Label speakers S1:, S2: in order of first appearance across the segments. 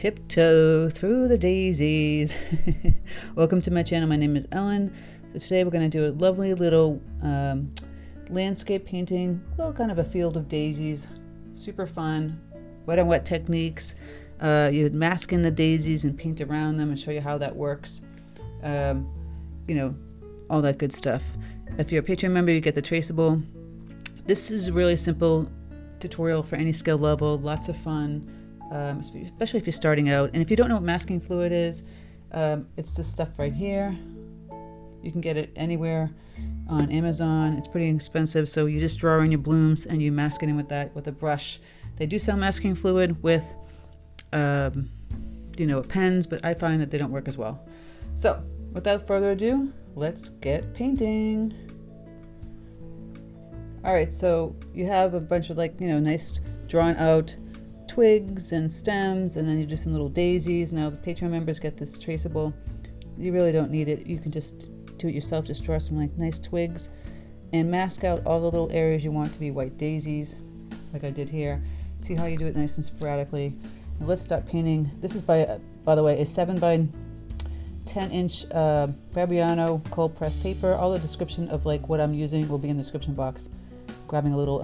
S1: Tiptoe through the daisies. Welcome to my channel. My name is Ellen. So today we're going to do a lovely little landscape painting. Well, kind of a field of daisies. Super fun. Wet on wet techniques. You would mask in the daisies and paint around them and show you how that works. You know, all that good stuff. If you're a Patreon member, you get the traceable. This is a really simple tutorial for any skill level. Lots of fun. Especially if you're starting out. And if you don't know what masking fluid is, it's this stuff right here. You can get it anywhere on Amazon. It's pretty expensive, so you just draw in your blooms and you mask it in with that with a brush. They do sell masking fluid with pens, but I find that they don't work as well. So without further ado, let's get painting. All right, so you have a bunch of nice drawn out twigs and stems, and then you do some little daisies. Now the Patreon members get this traceable. You really don't need it. You can just do it yourself. Just draw some nice twigs and mask out all the little areas you want to be white daisies, like I did here. See how you do it nice and sporadically. Now let's start painting. This is by the way, a 7 by 10 inch Fabriano cold pressed paper. All the description of what I'm using will be in the description box. Grabbing a little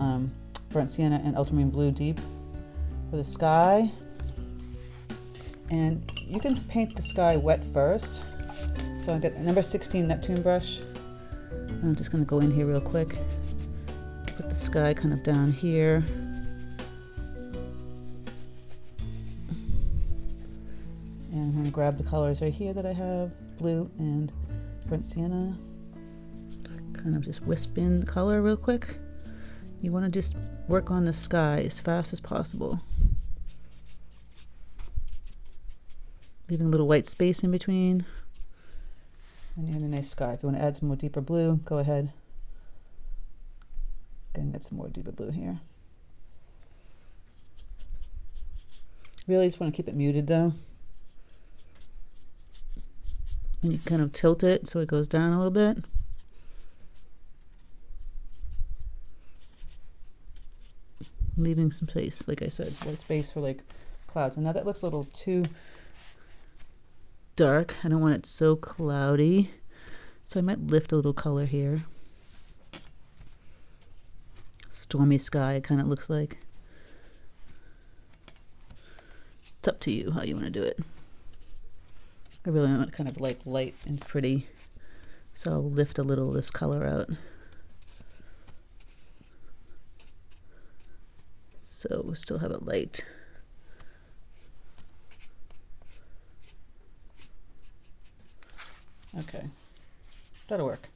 S1: burnt sienna and ultramarine blue deep for the sky, and you can paint the sky wet first. So I got a number 16 Neptune brush, and I'm just going to go in here real quick, put the sky kind of down here, and I'm going to grab the colors right here that I have, blue and burnt sienna, kind of just wisp in the color real quick. You want to just work on the sky as fast as possible, leaving a little white space in between, and you have a nice sky. If you want to add some more deeper blue, go ahead. Gonna get some more deeper blue here. Really just want to keep it muted though, and you kind of tilt it so it goes down a little bit. Leaving some space, like I said, white space for clouds. And now that looks a little too dark. I don't want it so cloudy, so I might lift a little color here. Stormy sky, it kind of looks like. It's up to you how you want to do it. I really want it kind of light and pretty, so I'll lift a little of this color out. So we'll still have it light. Okay, that'll work.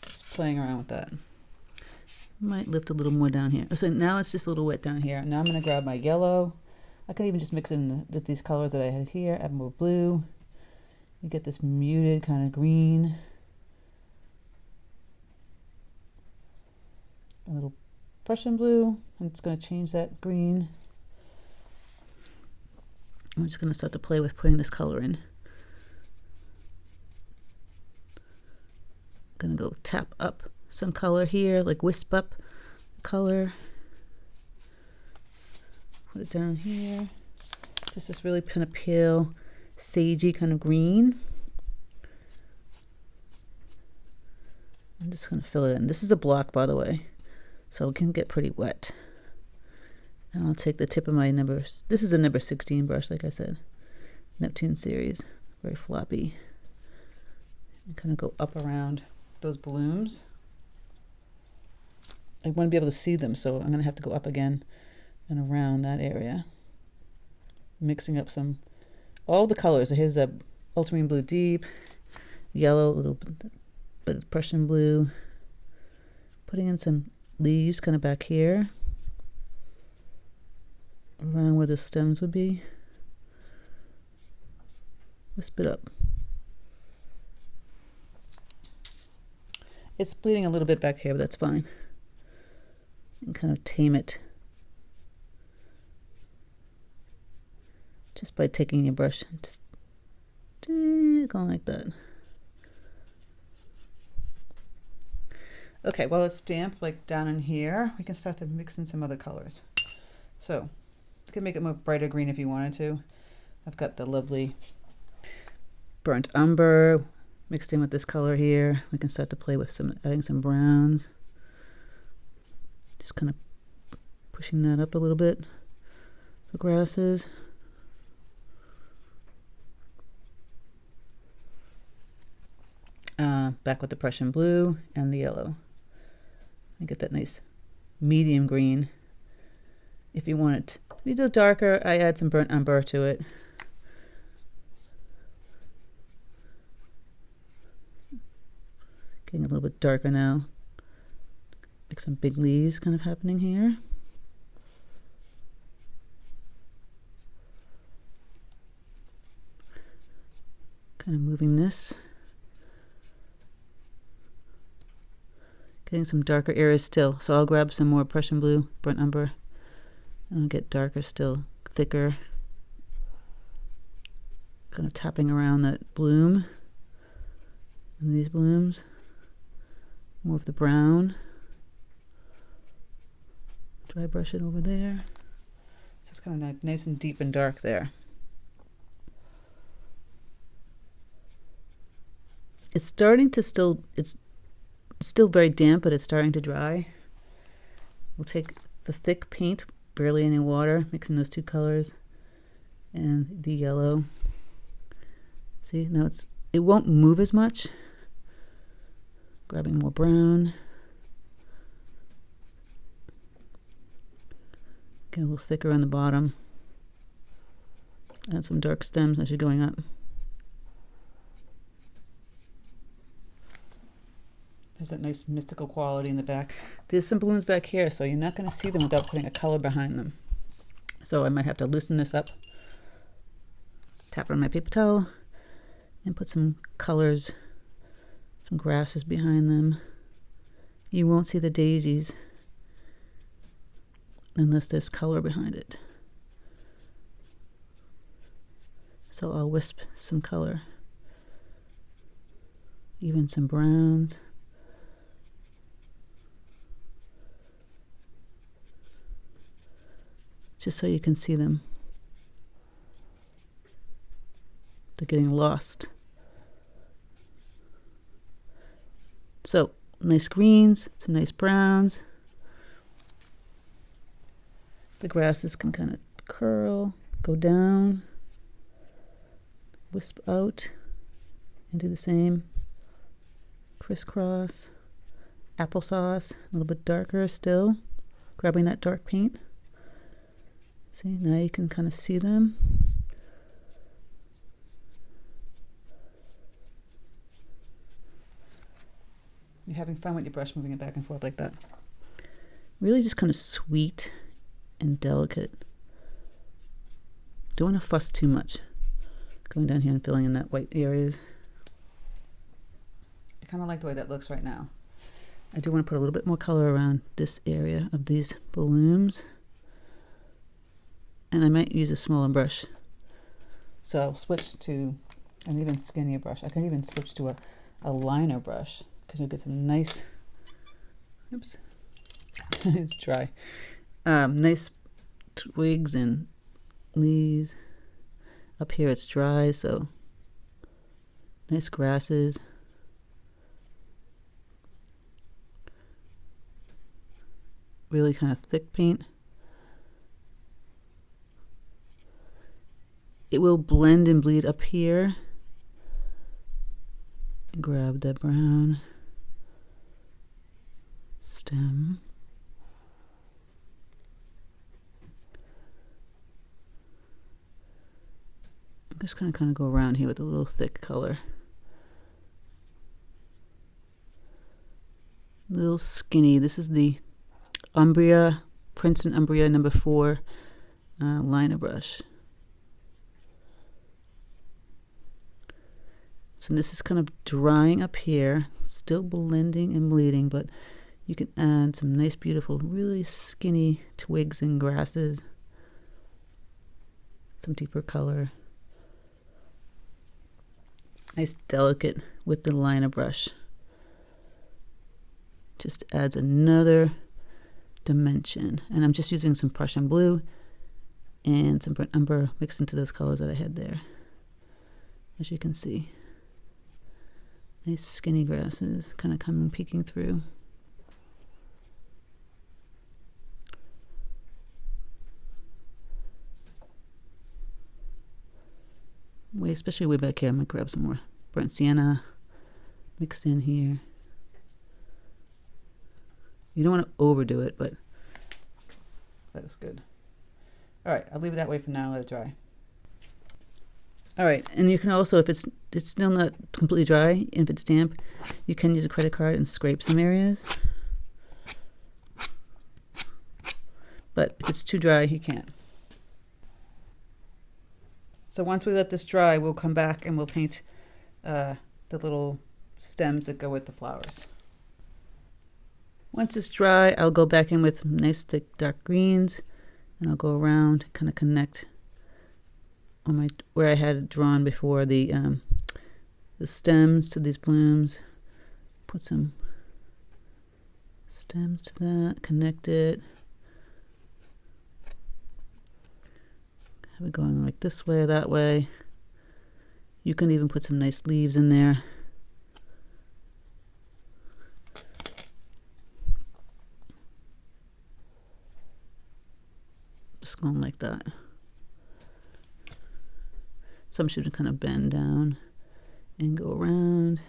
S1: Just playing around with that. Might lift a little more down here. So now it's just a little wet down here. Now I'm going to grab my yellow. I could even just mix it in with these colors that I had here. Add more blue. You get this muted kind of green. A little Prussian blue. I'm just going to change that green. I'm just going to start to play with putting this color in. I'm going to go tap up some color here, wisp up color. Put it down here. Just this really kind of pale, sagey kind of green. I'm just going to fill it in. This is a block, by the way, so it can get pretty wet. And I'll take the tip of my this is a number 16 brush, like I said, Neptune series, very floppy, and kind of go up around those blooms. I want to be able to see them, so I'm going to have to go up again and around that area, mixing up all the colors. Here's that ultramarine blue deep, yellow, a little bit of Prussian blue, putting in some leaves kind of back here around where the stems would be. Wisp it up. It's bleeding a little bit back here, but that's fine. And kind of tame it just by taking your brush and just going like that. Okay, while it's damp, like down in here, we can start to mix in some other colors. So, can make it more brighter green if you wanted to. I've got the lovely burnt umber mixed in with this color here. We can start to play with adding some browns. Just kind of pushing that up a little bit for grasses. Back with the Prussian blue and the yellow. And get that nice medium green. If you want it to be a little darker, I add some burnt umber to it. Getting a little bit darker now. Like some big leaves kind of happening here. Kind of moving this. Getting some darker areas still. So I'll grab some more Prussian blue, burnt umber, and I'll get darker still, thicker. Kind of tapping around that bloom and these blooms. More of the brown. Dry brush it over there. So it's kind of nice and deep and dark there. It's starting to it's still very damp, but it's starting to dry. We'll take the thick paint, barely any water, mixing those two colors, and the yellow. See, now it won't move as much. Grabbing more brown. Get a little thicker on the bottom. Add some dark stems as you're going up. Has that nice mystical quality in the back. There's some balloons back here, so you're not going to see them without putting a color behind them. So I might have to loosen this up, tap it on my paper towel, and put some colors, some grasses behind them. You won't see the daisies unless there's color behind it. So I'll wisp some color, even some browns. Just so you can see them. They're getting lost. So, nice greens, some nice browns. The grasses can kind of curl, go down, wisp out, and do the same. Crisscross, applesauce, a little bit darker still. Grabbing that dark paint. See, now you can kind of see them. You're having fun with your brush, moving it back and forth like that. Really just kind of sweet and delicate. Don't want to fuss too much. Going down here and filling in that white areas. I kind of like the way that looks right now. I do want to put a little bit more color around this area of these balloons. And I might use a smaller brush. So I'll switch to an even skinnier brush. I can even switch to a liner brush because you'll get some nice, oops, it's dry. Nice twigs and leaves. Up here it's dry, so nice grasses. Really kind of thick paint. It will blend and bleed up here. Grab the brown stem. I'm just going to kind of go around here with a little thick color. Little skinny. This is the Umbria, Princeton Umbria number 4 liner brush. So this is kind of drying up here, still blending and bleeding, but you can add some nice, beautiful, really skinny twigs and grasses. Some deeper color. Nice, delicate with the liner brush. Just adds another dimension. And I'm just using some Prussian blue and some burnt umber mixed into those colors that I had there. As you can see, nice skinny grasses kind of coming, peeking through. Especially way back here, I'm gonna grab some more burnt sienna mixed in here. You don't want to overdo it, but that is good. All right, I'll leave it that way for now, let it dry. All right, and you can also, if it's still not completely dry, and if it's damp, you can use a credit card and scrape some areas. But if it's too dry, you can't. So once we let this dry, we'll come back and we'll paint the little stems that go with the flowers. Once it's dry, I'll go back in with nice thick dark greens, and I'll go around, kind of connect on where I had it drawn before the stems to these blooms. Put some stems to that, connect it. Have it going like this way, that way. You can even put some nice leaves in there. Just going like that. Some should kind of bend down and go around.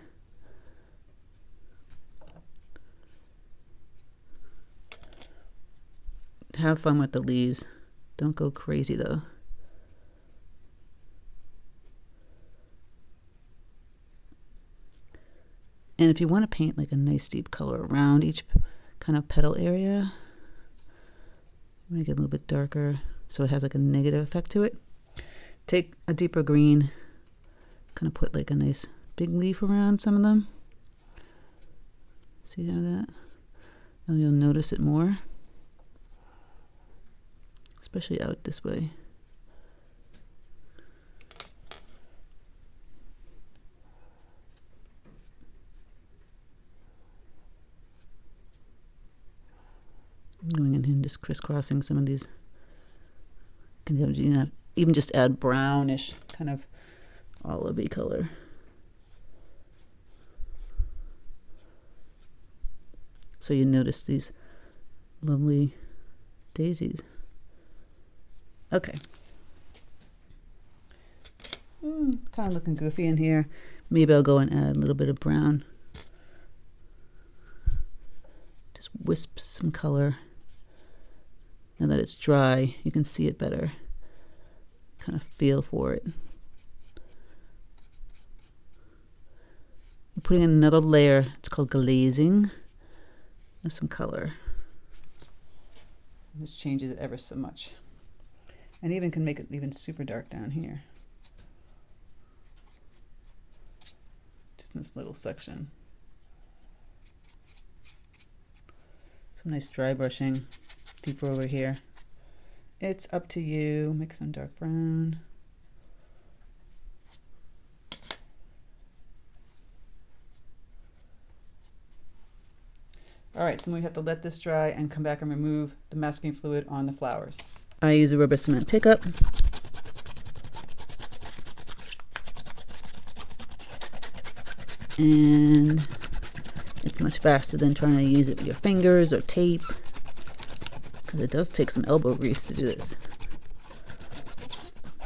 S1: Have fun with the leaves. Don't go crazy though. And if you want to paint like a nice deep color around each kind of petal area, make it a little bit darker so it has like a negative effect to it. Take a deeper green, kind of put like a nice big leaf around some of them. See how that? And you'll notice it more, especially out this way. Going in here and just crisscrossing some of these. Can you even just add brownish kind of olivey color. So you notice these lovely daisies. Okay. Kind of looking goofy in here. Maybe I'll go and add a little bit of brown. Just wisp some color. Now that it's dry, you can see it better. Kind of feel for it. I'm putting in another layer. It's called glazing of some color. This changes it ever so much. And even can make it even super dark down here. Just in this little section. Some nice dry brushing. Deeper over here. It's up to you. Make some dark brown. All right, so then we have to let this dry and come back and remove the masking fluid on the flowers. I use a rubber cement pickup. And it's much faster than trying to use it with your fingers or tape, because it does take some elbow grease to do this.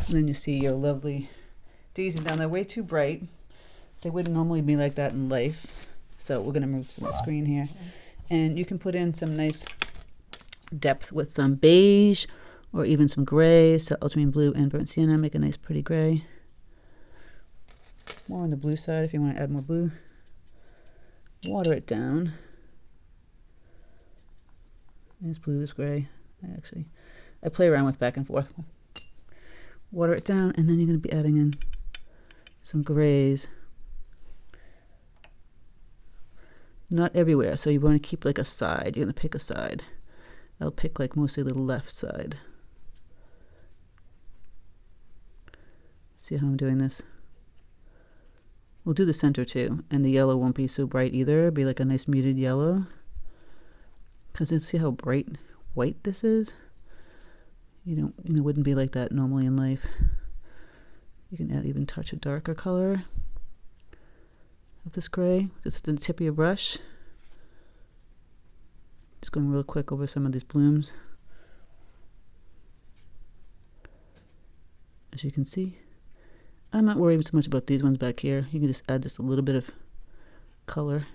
S1: And then you see your lovely daisies down there, way too bright. They wouldn't normally be like that in life. So we're gonna move some of the screen here. And you can put in some nice depth with some beige or even some gray. So ultramarine blue and burnt sienna make a nice pretty gray. More on the blue side if you want to add more blue. Water it down. This blue, this gray. I play around with back and forth. Water it down, and then you're going to be adding in some grays. Not everywhere, so you want to keep like a side. You're going to pick a side. I'll pick like mostly the left side. See how I'm doing this? We'll do the center too, and the yellow won't be so bright either. It'll be like a nice muted yellow. Because you see how bright white this is? wouldn't be like that normally in life. You can add even touch a darker color of this gray, just the tip of your brush. Just going real quick over some of these blooms. As you can see, I'm not worried so much about these ones back here. You can just add just a little bit of color.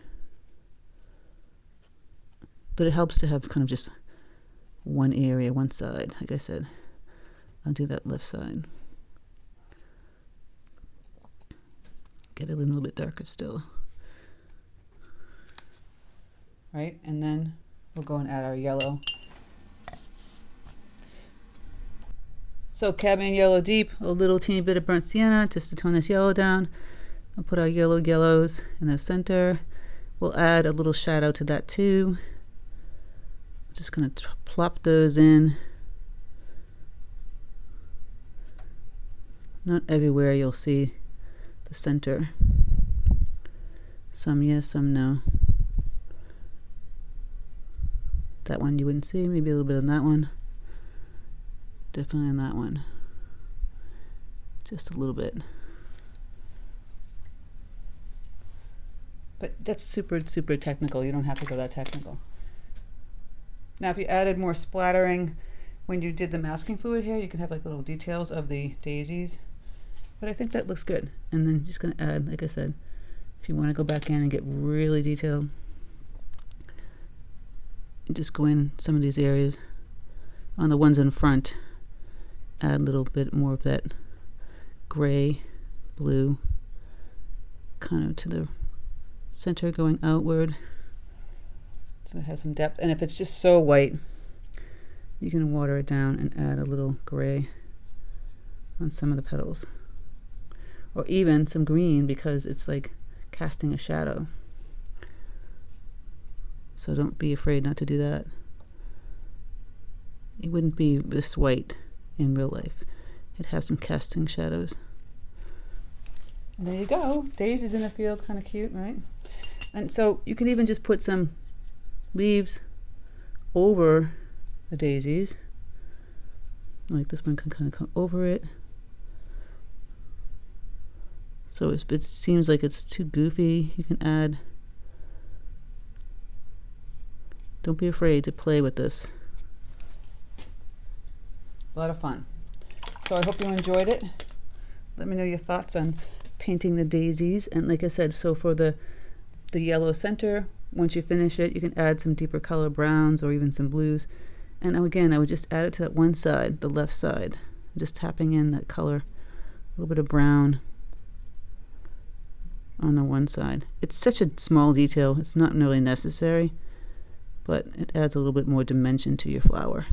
S1: But it helps to have kind of just one area, one side. Like I said, I'll do that left side. Get it a little bit darker still. Right, and then we'll go and add our yellow. So cadmium yellow deep, a little teeny bit of burnt sienna just to tone this yellow down. I'll put our yellows in the center. We'll add a little shadow to that too. I'm just gonna plop those in. Not everywhere you'll see the center. Some yes, some no. That one you wouldn't see, maybe a little bit on that one. Definitely on that one. Just a little bit. But that's super, super technical. You don't have to go that technical. Now, if you added more splattering when you did the masking fluid here, you can have like little details of the daisies. But I think that looks good. And then just going to add, like I said, if you want to go back in and get really detailed, just go in some of these areas. On the ones in front, add a little bit more of that gray, blue, kind of to the center going outward. So it has some depth. And if it's just so white, you can water it down and add a little gray on some of the petals. Or even some green, because it's like casting a shadow. So don't be afraid not to do that. It wouldn't be this white in real life. It'd have some casting shadows. And there you go. Daisies in the field, kind of cute, right? And so you can even just put some leaves over the daisies. Like this one can kind of come over it. So if it seems like it's too goofy, you can add. Don't be afraid to play with this. A lot of fun. So I hope you enjoyed it. Let me know your thoughts on painting the daisies. And like I said, so for the yellow center, once you finish it, you can add some deeper color browns or even some blues. And again, I would just add it to that one side, the left side. Just tapping in that color, a little bit of brown on the one side. It's such a small detail, it's not really necessary, but it adds a little bit more dimension to your flower.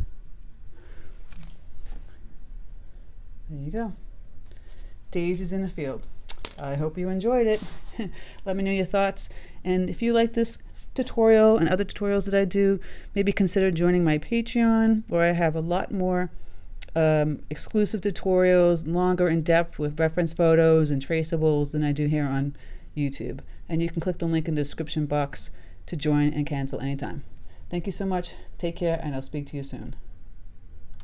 S1: There you go. Daisies in the field. I hope you enjoyed it. Let me know your thoughts. And if you like this tutorial and other tutorials that I do, maybe consider joining my Patreon, where I have a lot more exclusive tutorials, longer in depth with reference photos and traceables than I do here on YouTube. And you can click the link in the description box to join and cancel anytime. Thank you so much. Take care, and I'll speak to you soon.